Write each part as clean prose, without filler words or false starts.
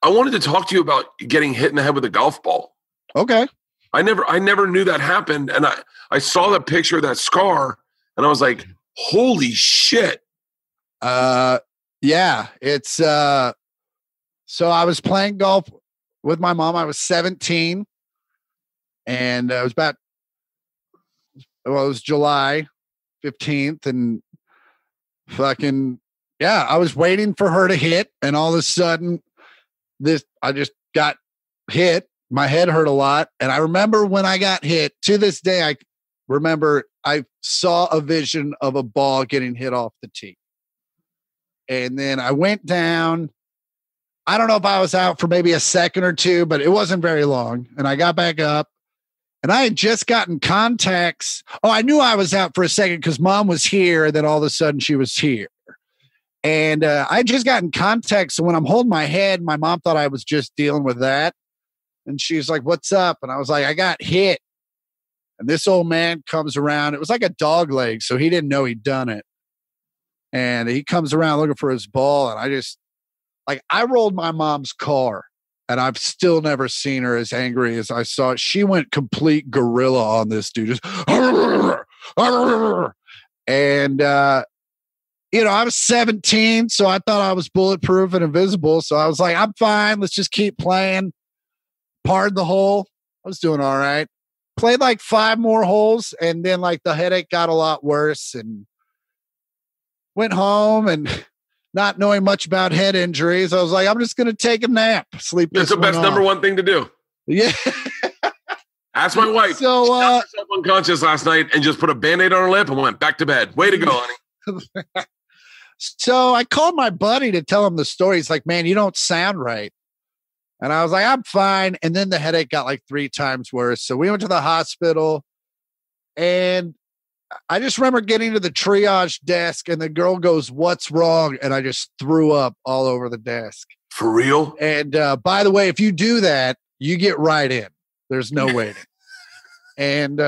I wanted to talk to you about getting hit in the head with a golf ball. Okay. I never knew that happened. And I saw the picture of that scar and I was like, holy shit. Yeah, it's, so I was playing golf with my mom. I was 17 and it was July 15th and fucking, yeah, I was waiting for her to hit. And all of a sudden I just got hit. My head hurt a lot. And I remember when I got hit, to this day, I remember I saw a vision of a ball getting hit off the tee. And then I went down. I don't know if I was out for maybe a second or two, but it wasn't very long. And I got back up and I had just gotten contacts. Oh, I knew I was out for a second because mom was here. And then all of a sudden she was here. And I had just gotten contacts. So when I'm holding my head, my mom thought I was just dealing with that. And she's like, what's up? And I was like, I got hit. And this old man comes around. It was like a dog leg. So he didn't know he'd done it. And he comes around looking for his ball. And I rolled my mom's car. And I've still never seen her as angry as I saw. She went complete gorilla on this dude. Just, and, I was 17. So I thought I was bulletproof and invisible. So I was like, I'm fine. Let's just keep playing. Parred the hole. I was doing all right. Played like 5 more holes. And then like the headache got a lot worse and went home and not knowing much about head injuries. I was like, I'm just going to take a nap, sleep. That's the best number one thing to do. Yeah. Ask my wife. So, she knocked herself unconscious last night and just put a Band-Aid on her lip and went back to bed. Way to go, honey. So I called my buddy to tell him the story. He's like, man, you don't sound right. And I was like, I'm fine. And then the headache got like 3 times worse. So we went to the hospital and I just remember getting to the triage desk and the girl goes, what's wrong? And I just threw up all over the desk. For real? And by the way, if you do that, you get right in. There's no waiting. And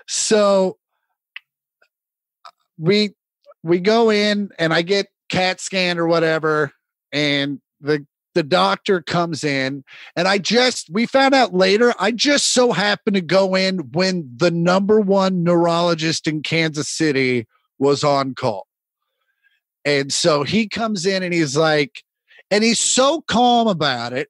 so we go in and I get CAT scanned or whatever. And the doctor comes in and we found out later, I just so happened to go in when the number 1 neurologist in Kansas City was on call. And so he comes in and he's like, and he's so calm about it.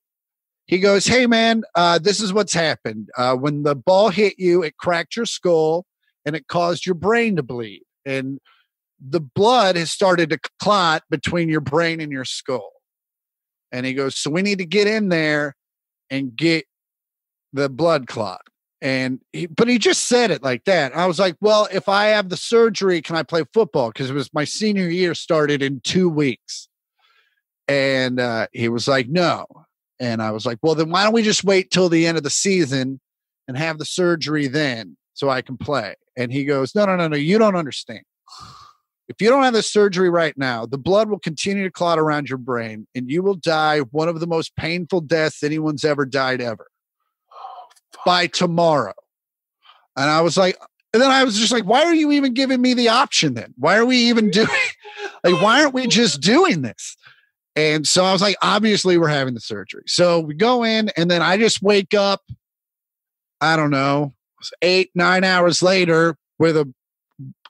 He goes, hey man, this is what's happened. When the ball hit you, it cracked your skull and it caused your brain to bleed. And the blood has started to clot between your brain and your skull. And he goes, so we need to get in there and get the blood clot. But he just said it like that. I was like, well, if I have the surgery, can I play football? Because it was my senior year started in 2 weeks. And he was like, no. And I was like, well, then why don't we just wait till the end of the season and have the surgery then so I can play? And he goes, no, you don't understand. If you don't have the surgery right now, the blood will continue to clot around your brain and you will die one of the most painful deaths anyone's ever died ever by tomorrow. And I was like, and then I was just like, why are you even giving me the option then? Why are we even doing, why aren't we just doing this? And so I was like, obviously we're having the surgery. So we go in and then I just wake up, I don't know, 8-9 hours later with a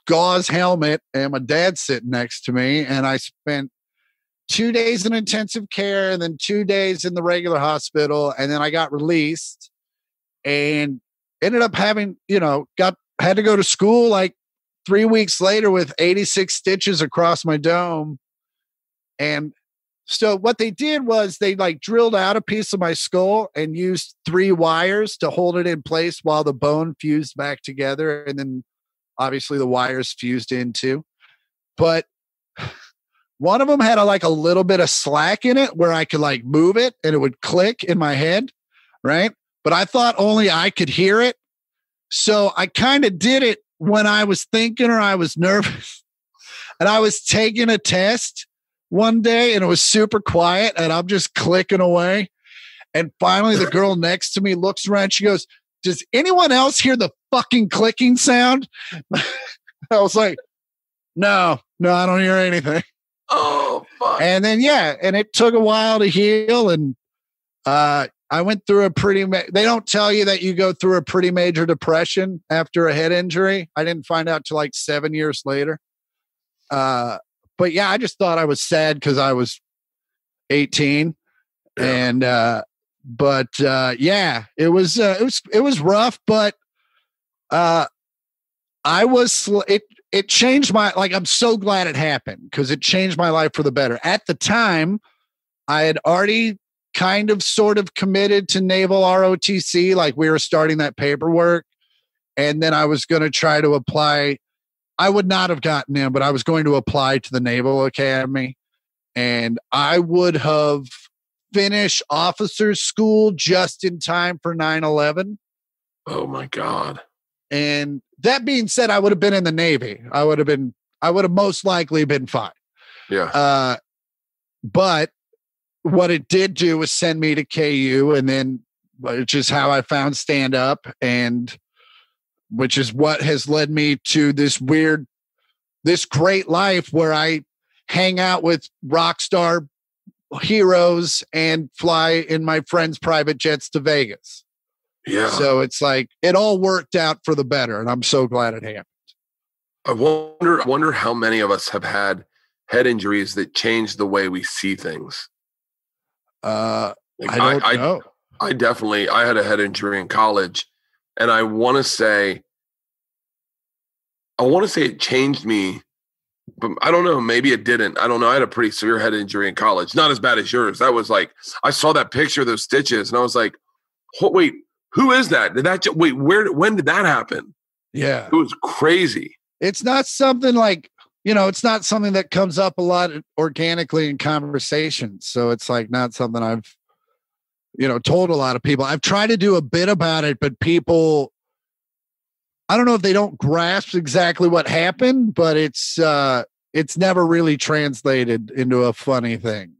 gauze helmet and my dad's sitting next to me. And I spent 2 days in intensive care and then 2 days in the regular hospital. And then I got released and ended up having, had to go to school like 3 weeks later with 86 stitches across my dome. And so what they did was they drilled out a piece of my skull and used 3 wires to hold it in place while the bone fused back together. And then obviously the wires fused in too. But one of them had a little bit of slack in it where I could move it and it would click in my head. Right. But I thought only I could hear it. So I kind of did it when I was thinking or I was nervous. And I was taking a test one day and it was super quiet and I'm just clicking away. And finally the girl next to me looks around. She goes, does anyone else hear the fucking clicking sound? I was like, no, I don't hear anything. Oh, fuck. And then, and it took a while to heal. And I went through they don't tell you that you go through a pretty major depression after a head injury. I didn't find out till like 7 years later. But yeah, I just thought I was sad because I was 18. Yeah. And, it was rough, but, it changed I'm so glad it happened because it changed my life for the better. At the time, I had already kind of sort of committed to Naval ROTC. Like we were starting that paperwork, and then I was going to try to apply. I would not have gotten in, but I was going to apply to the Naval Academy, and I would have finished officers school just in time for 9/11. Oh my God. And that being said, I would have been in the Navy. I would have most likely been fine. Yeah. But what it did do was send me to KU, and then which is how I found stand up, and which is what has led me to this great life where I hang out with rock star heroes and fly in my friends' private jets to Vegas. Yeah. So it's like it all worked out for the better, and I'm so glad it happened. I wonder how many of us have had head injuries that changed the way we see things. I don't know. I had a head injury in college, and I want to say it changed me, but I don't know. Maybe it didn't. I don't know. I had a pretty severe head injury in college, not as bad as yours. That was like, I saw that picture of those stitches, and I was like, wait, who is that? When did that happen? Yeah. It was crazy. It's not something like, it's not something that comes up a lot organically in conversations. So it's like not something I've, told a lot of people. I've tried to do a bit about it, but people, I don't know if they don't grasp exactly what happened, but it's never really translated into a funny thing.